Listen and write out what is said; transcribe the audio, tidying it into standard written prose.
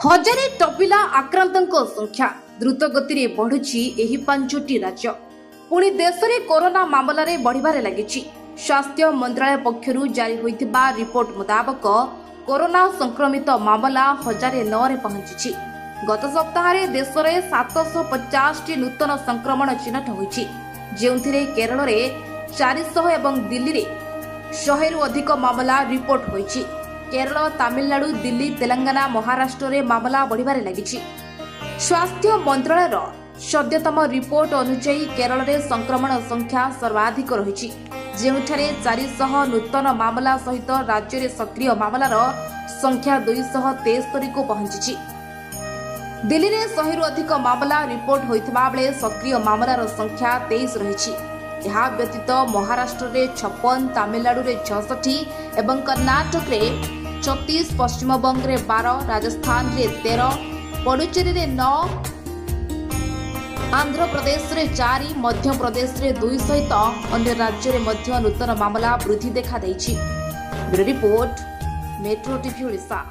हजारे टपिला आक्रांतों संख्या द्रुत गति में बढ़ुची एही पांचटी राज्य पुणी देश में कोरोना मामलें बढ़िबारे लगी। स्वास्थ्य मंत्रालय पक्षरु जारी होइथिबा रिपोर्ट मुताबक कोरोना संक्रमित मामला 1009 रे पहुंची। गत सप्ताह देश में 750 नूतन संक्रमण चिन्हट होइछि, जेउथिरे केरल में 400 एवं दिल्ली रे 100 रु अधिक मामला रिपोर्ट होइछि। केरल, तमिलनाडु, दिल्ली, तेलंगाना, महाराष्ट्र रे मामला बढ़िबारे लगी। स्वास्थ्य मंत्रालय सद्यतम रिपोर्ट अनुसार केरल रे संक्रमण संख्या सर्वाधिक रही, जेउठारे 400 नूतन मामला सहित राज्य में सक्रिय मामलार संख्या 273 को पहुंची। दिल्ली में 100 रु अधिक मामला रिपोर्ट होइथिबा बेले सक्रिय मामलार संख्या 23 रही। यह व्यतीत महाराष्ट्र में 56, तमिलनाडु में 66 एवं कर्नाटक में 36, पश्चिम बंग में 12, राजस्थान में 13, पुडुचेरी में 9, आंध्र प्रदेश में 4, मध्य प्रदेश में 2 सहित अन्य राज्य में नूतन मामला वृद्धि देखा। Bureau report, metro TV Odisha.